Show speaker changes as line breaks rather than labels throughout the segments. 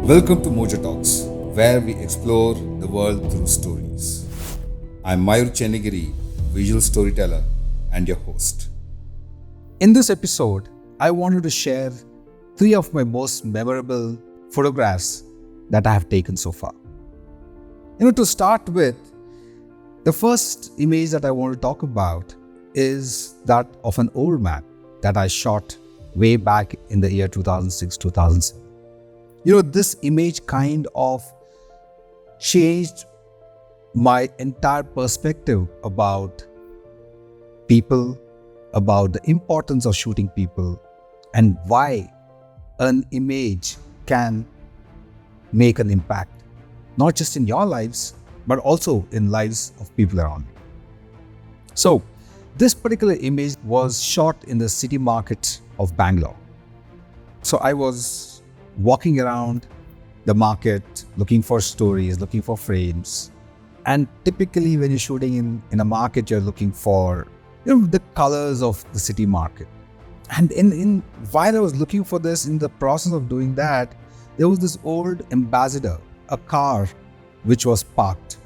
Welcome to Mojo Talks, where we explore the world through stories. I'm Mayur Channagere, visual storyteller and your host. In this episode, I wanted to share three of my most memorable photographs that I have taken so far. To start with, the first image that I want to talk about is that of an old man that I shot way back in the year 2006-2007. This image kind of changed my entire perspective about people, about the importance of shooting people, and why an image can make an impact, not just in your lives, but also in lives of people around you. So, this particular image was shot in the city market of Bangalore. So I was walking around the market, looking for stories, looking for frames. And typically when you're shooting in a market, you're looking for the colors of the city market. And while I was looking for this, in the process of doing that, there was this old ambassador, a car which was parked.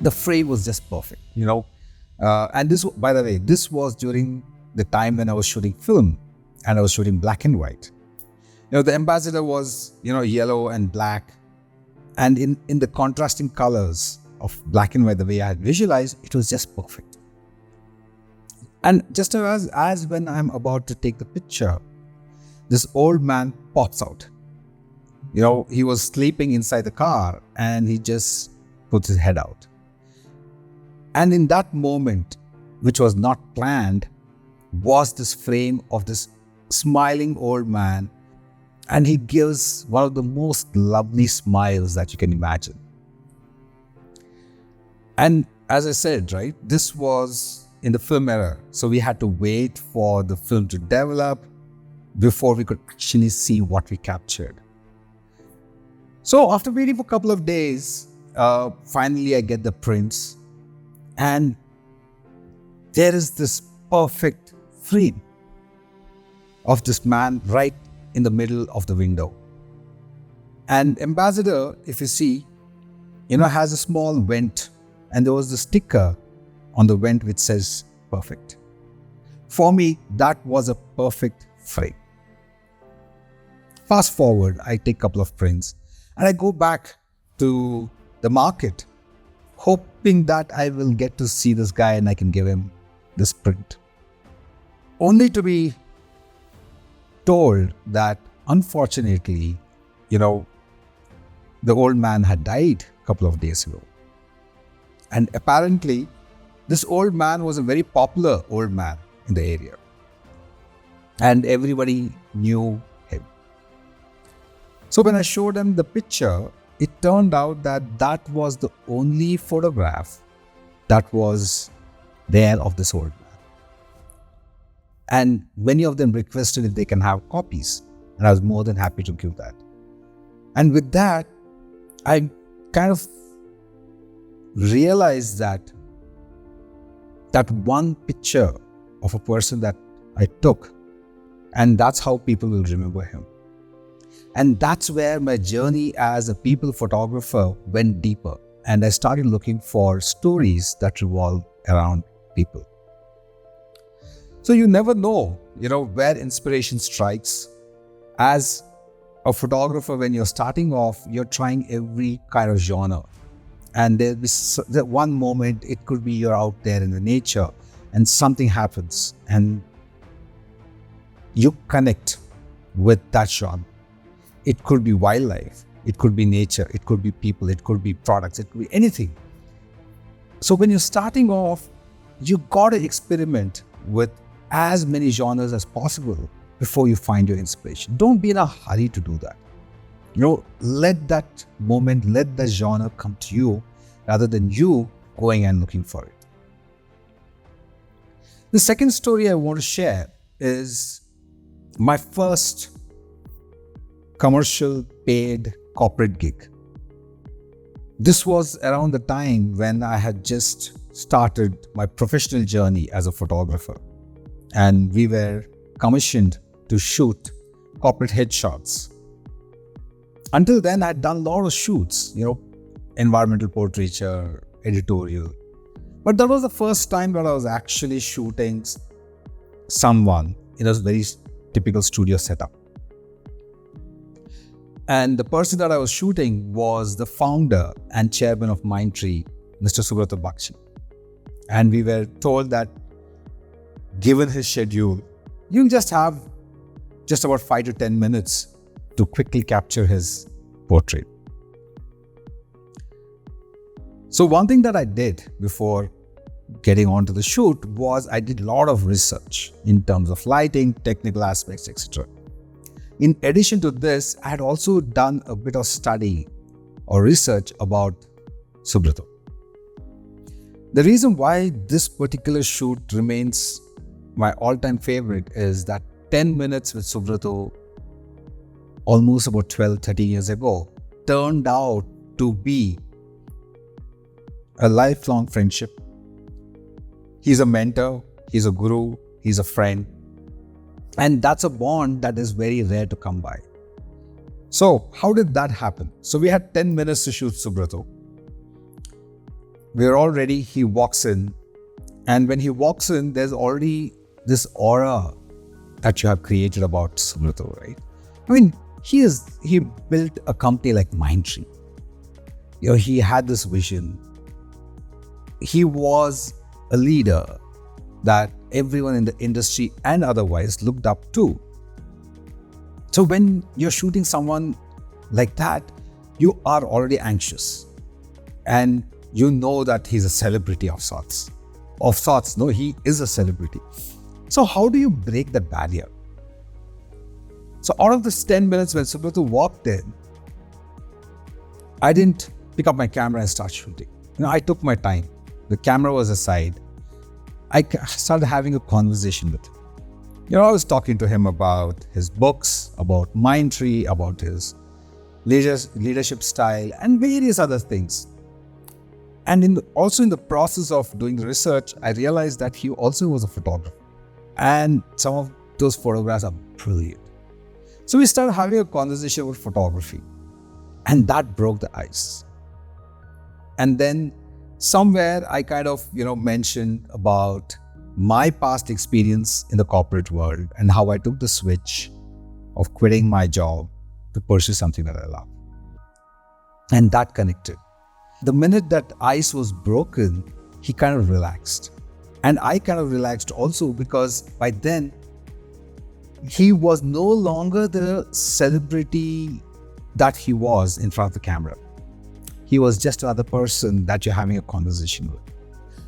The frame was just perfect, and this, by the way, this was during the time when I was shooting film and I was shooting black and white. The ambassador was, yellow and black, and in the contrasting colors of black and white, the way I had visualized, it was just perfect. And just as when I'm about to take the picture, this old man pops out. He was sleeping inside the car and he just puts his head out. And in that moment, which was not planned, was this frame of this smiling old man. And he gives one of the most lovely smiles that you can imagine. And as I said, right, this was in the film era. So we had to wait for the film to develop before we could actually see what we captured. So after waiting for a couple of days, finally I get the prints. And there is this perfect frame of this man right in the middle of the window. And ambassador, if you see, has a small vent, and there was the sticker on the vent which says perfect. For me, that was a perfect frame. Fast forward, I take a couple of prints and I go back to the market, hoping that I will get to see this guy and I can give him this print. Only to be told that unfortunately, the old man had died a couple of days ago. And apparently, this old man was a very popular old man in the area. And everybody knew him. So when I showed them the picture, it turned out that that was the only photograph that was there of this old man. And many of them requested if they can have copies. And I was more than happy to give that. And with that, I kind of realized that one picture of a person that I took, and that's how people will remember him. And that's where my journey as a people photographer went deeper. And I started looking for stories that revolve around people. So you never know, where inspiration strikes. As a photographer, when you're starting off, you're trying every kind of genre. And there'll be that one moment, it could be you're out there in the nature and something happens and you connect with that genre. It could be wildlife, it could be nature, it could be people, it could be products, it could be anything. So when you're starting off, you got to experiment with as many genres as possible before you find your inspiration. Don't be in a hurry to do that. Let that moment, let the genre come to you rather than you going and looking for it. The second story I want to share is my first commercial paid corporate gig. This was around the time when I had just started my professional journey as a photographer. And we were commissioned to shoot corporate headshots.
Until then, I had done a lot of shoots, environmental portraiture, editorial. But that was the first time that I was actually shooting someone in a very typical studio setup. And the person that I was shooting was the founder and chairman of Mindtree, Mr. Subrata Bakshi. And we were told that given his schedule, you'll just have just about 5 to 10 minutes to quickly capture his portrait. So one thing that I did before getting onto the shoot was I did a lot of research in terms of lighting, technical aspects, etc. In addition to this, I had also done a bit of study or research about Subrata. The reason why this particular shoot remains my all-time favorite is that 10 minutes with Subrata almost about 12-13 years ago turned out to be a lifelong friendship. He's a mentor, he's a guru, he's a friend. And that's a bond that is very rare to come by. So how did that happen? So we had 10 minutes to shoot Subrata. We're all ready, he walks in. And when he walks in, there's already this aura that you have created about Subrata, right? I mean, he built a company like Mindtree. He had this vision. He was a leader that everyone in the industry and otherwise looked up to. So when you're shooting someone like that, you are already anxious. And you know that he's a celebrity of sorts. No, he is a celebrity. So how do you break that barrier? So out of this 10 minutes when Subrata walked in, I didn't pick up my camera and start shooting. I took my time. The camera was aside. I started having a conversation with him. I was talking to him about his books, about Mindtree, about his leadership style, and various other things. And also in the process of doing the research, I realized that he also was a photographer. And some of those photographs are brilliant. So we started having a conversation about photography. And that broke the ice. And then somewhere I kind of, mentioned about my past experience in the corporate world and how I took the switch of quitting my job to pursue something that I love. And that connected. The minute that ice was broken, he kind of relaxed. And I kind of relaxed also because by then, he was no longer the celebrity that he was in front of the camera. He was just another person that you're having a conversation with.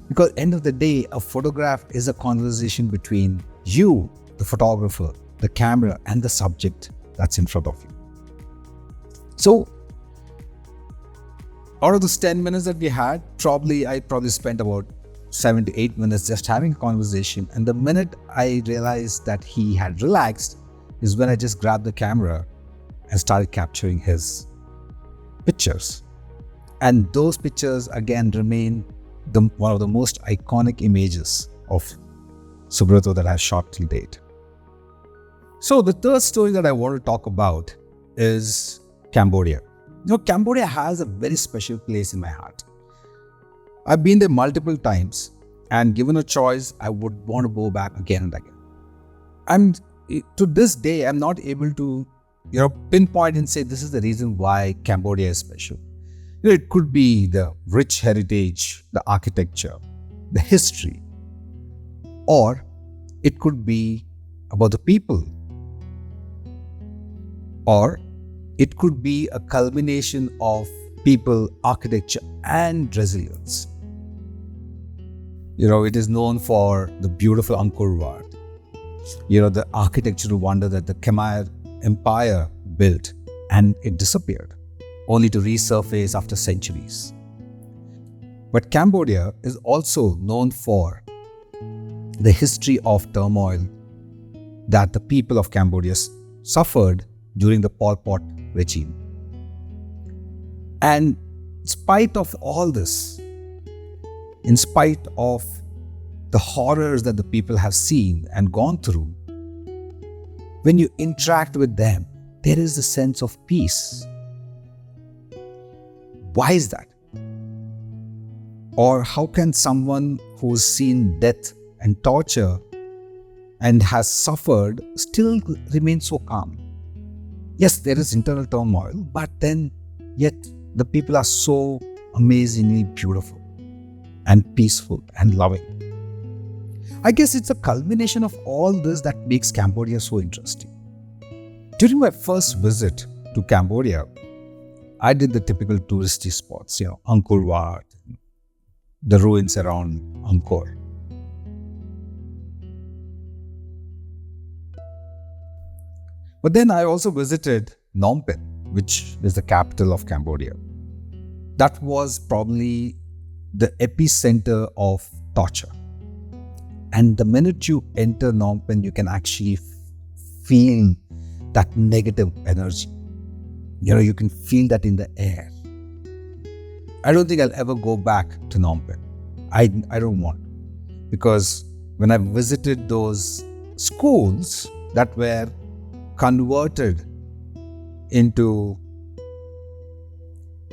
Because at the end of the day, a photograph is a conversation between you, the photographer, the camera, and the subject that's in front of you. So, out of those 10 minutes that we had, I probably spent about 7 to 8 minutes just having a conversation. And the minute I realized that he had relaxed is when I just grabbed the camera and started capturing his pictures. And those pictures again remain one of the most iconic images of Subrata that I've shot till date. So the third story that I want to talk about is Cambodia. Cambodia has a very special place in my heart. I've been there multiple times, and given a choice, I would want to go back again and again. And to this day, I'm not able to, pinpoint and say this is the reason why Cambodia is special. It could be the rich heritage, the architecture, the history, or it could be about the people, or it could be a culmination of people, architecture, and resilience. It is known for the beautiful Angkor Wat, the architectural wonder that the Khmer Empire built, and it disappeared, only to resurface after centuries. But Cambodia is also known for the history of turmoil that the people of Cambodia suffered during the Pol Pot regime. And in spite of all this, in spite of the horrors that the people have seen and gone through, when you interact with them, there is a sense of peace. Why is that? Or how can someone who's seen death and torture and has suffered still remain so calm? Yes, there is internal turmoil, but then yet the people are so amazingly beautiful and peaceful and loving. I guess it's a culmination of all this that makes Cambodia so interesting. During my first visit to Cambodia, I did the typical touristy spots, Angkor Wat, the ruins around Angkor. But then I also visited Phnom Penh, which is the capital of Cambodia. That was probably the epicenter of torture. And the minute you enter Phnom Penh, you can actually feel that negative energy. You can feel that in the air. I don't think I'll ever go back to Phnom Penh. I don't want. Because when I visited those schools that were converted into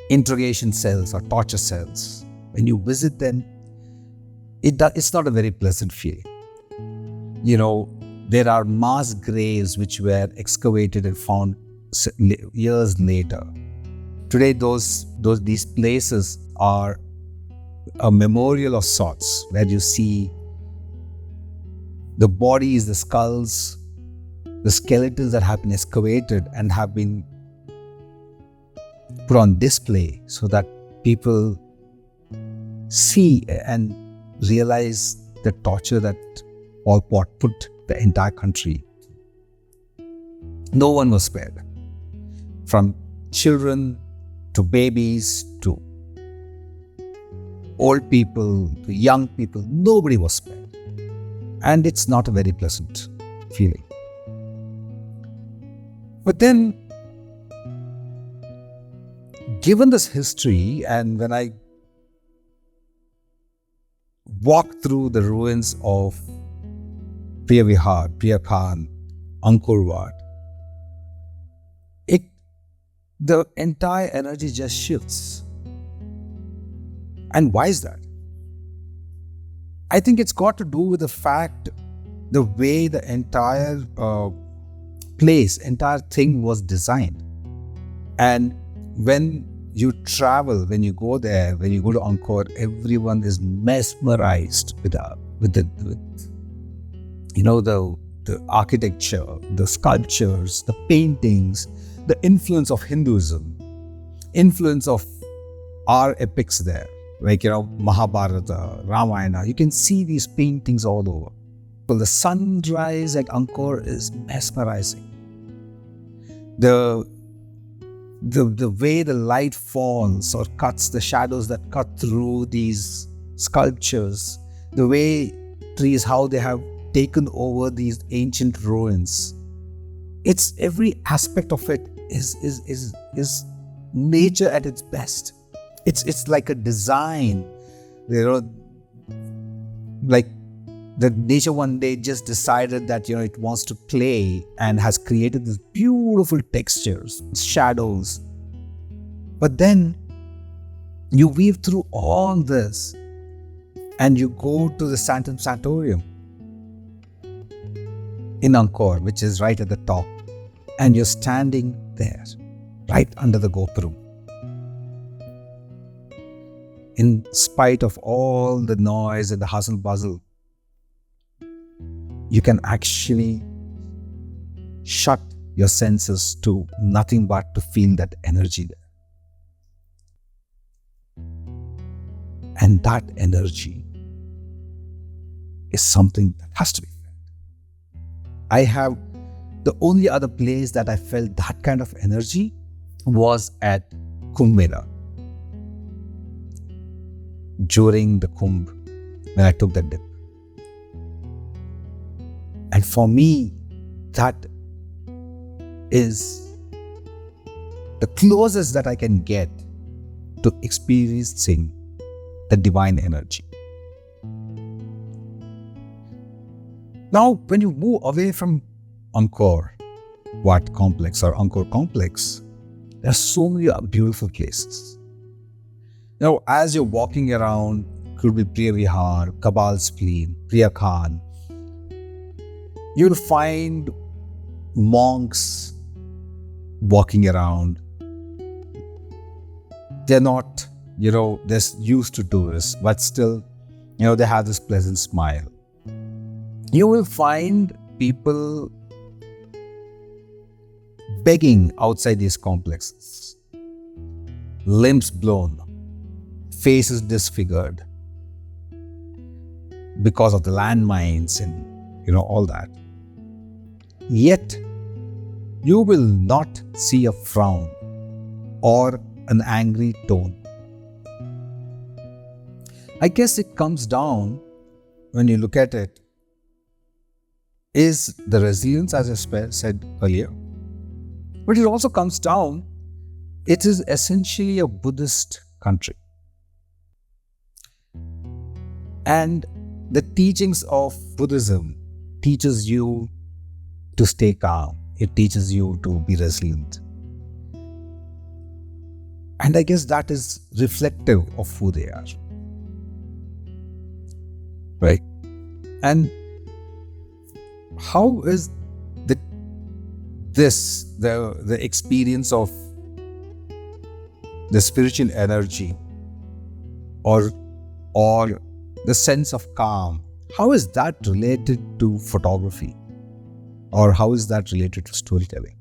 interrogation cells or torture cells, when you visit them, it's not a very pleasant feeling. There are mass graves which were excavated and found years later. Today, these places are a memorial of sorts, where you see the bodies, the skulls, the skeletons that have been excavated and have been put on display so that people see and realize the torture that Pol Pot put the entire country. No one was spared. From children to babies to old people to young people, nobody was spared. And it's not a very pleasant feeling. But then, given this history, and when I walked through the ruins of Priya Vihar, Priya Khan, Angkor Wat, the entire energy just shifts. And why is that? I think it's got to do with the fact, the way the entire entire thing was designed. And when you travel, when you go there, when you go to Angkor, everyone is mesmerized with the architecture, the sculptures, the paintings, the influence of Hinduism, influence of our epics there, like Mahabharata, Ramayana. You can see these paintings all over. Well, the sunrise at Angkor is mesmerizing. The way the light falls or cuts, the shadows that cut through these sculptures, the way trees, how they have taken over these ancient ruins. It's every aspect of it is nature at its best. It's like a design, like the nature one day just decided that it wants to play and has created these beautiful textures, shadows. But then you weave through all this and you go to the Sanctum Sanctorum in Angkor, which is right at the top, and you're standing there, right under the Gopuram. In spite of all the noise and the hustle bustle, you can actually shut your senses to nothing but to feel that energy there. And that energy is something that has to be felt. The only other place that I felt that kind of energy was at Kumbh Mela. During the Kumbh, when I took that dip. And for me, that is the closest that I can get to experiencing the divine energy. Now, when you move away from Angkor Wat complex or Angkor complex, there are so many beautiful places. Now, as you're walking around, could be Priya Vihar, Kabal Spleen, Priya Khan, you'll find monks walking around. They're not, they're used to tourists, but still, they have this pleasant smile. You will find people begging outside these complexes, limbs blown, faces disfigured because of the landmines and all that. Yet, you will not see a frown or an angry tone. I guess it comes down, when you look at it, is the resilience, as I said earlier. But it also comes down, it is essentially a Buddhist country. And the teachings of Buddhism teaches you to stay calm. It teaches you to be resilient. And I guess that is reflective of who they are. Right? And how is the experience of the spiritual energy or the sense of calm, how is that related to photography? Or how is that related to storytelling?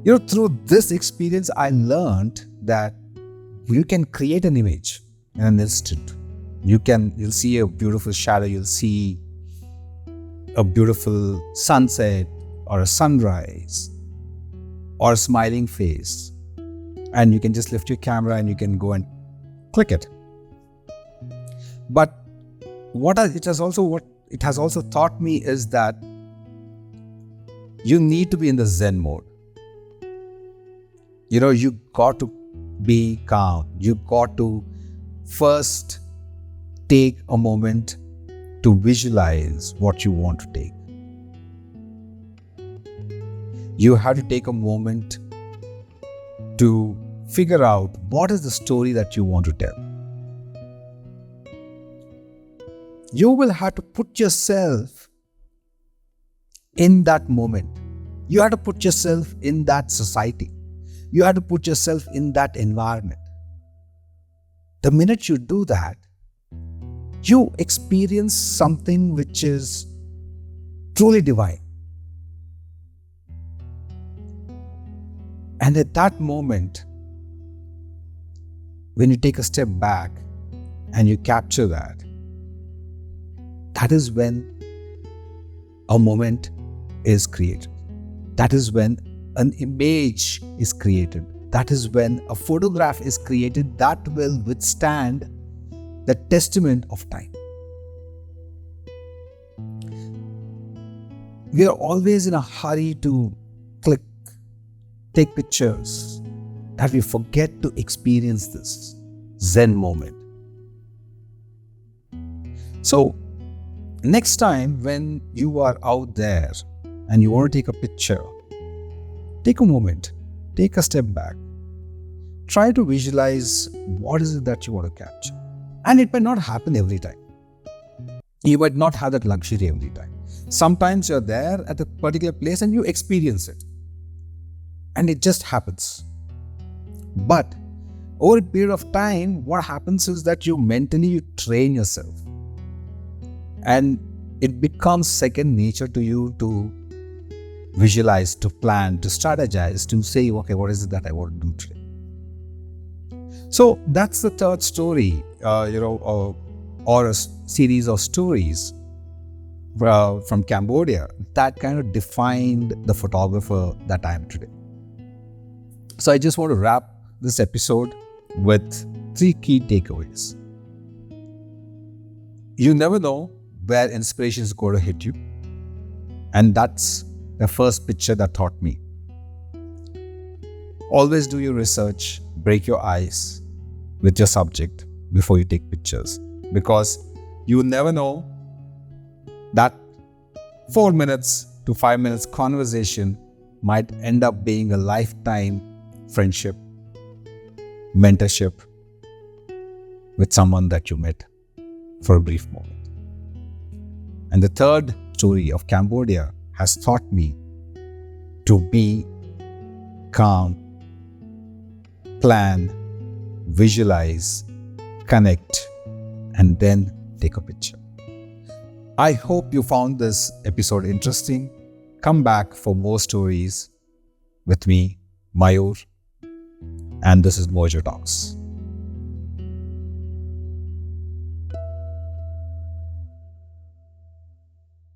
Through this experience, I learned that you can create an image in an instant. You'll see a beautiful shadow, you'll see a beautiful sunset or a sunrise or a smiling face. And you can just lift your camera and you can go and click it. But what it has also taught me is that you need to be in the Zen mode. You got to be calm. You got to first take a moment to visualize what you want to take. You have to take a moment to figure out what is the story that you want to tell. You will have to put yourself in that moment. You have to put yourself in that society. You have to put yourself in that environment. The minute you do that, you experience something which is truly divine. And at that moment, when you take a step back and you capture that, that is when a moment is created. That is when an image is created. That is when a photograph is created that will withstand the testament of time. We are always in a hurry to click, take pictures, that we forget to experience this Zen moment. So, next time when you are out there and you want to take a picture, take a moment, take a step back. Try to visualize what is it that you want to capture. And it might not happen every time. You might not have that luxury every time. Sometimes you're there at a particular place and you experience it. And it just happens. But over a period of time, what happens is that you mentally train yourself. And it becomes second nature to you to visualize, to plan, to strategize, to say, okay, what is it that I want to do today? So that's the third story, or a series of stories from Cambodia that kind of defined the photographer that I am today. So I just want to wrap this episode with 3 key takeaways. You never know where inspiration is going to hit you. And that's the first picture that taught me. Always do your research, break your ice with your subject before you take pictures. Because you never know that 4 minutes to 5 minutes conversation might end up being a lifetime friendship. mentorship with someone that you met for a brief moment. And the third story of Cambodia has taught me to be calm, plan, visualize, connect, and then take a picture. I hope you found this episode interesting. Come back for more stories with me, Mayur, and this is Mojo Talks.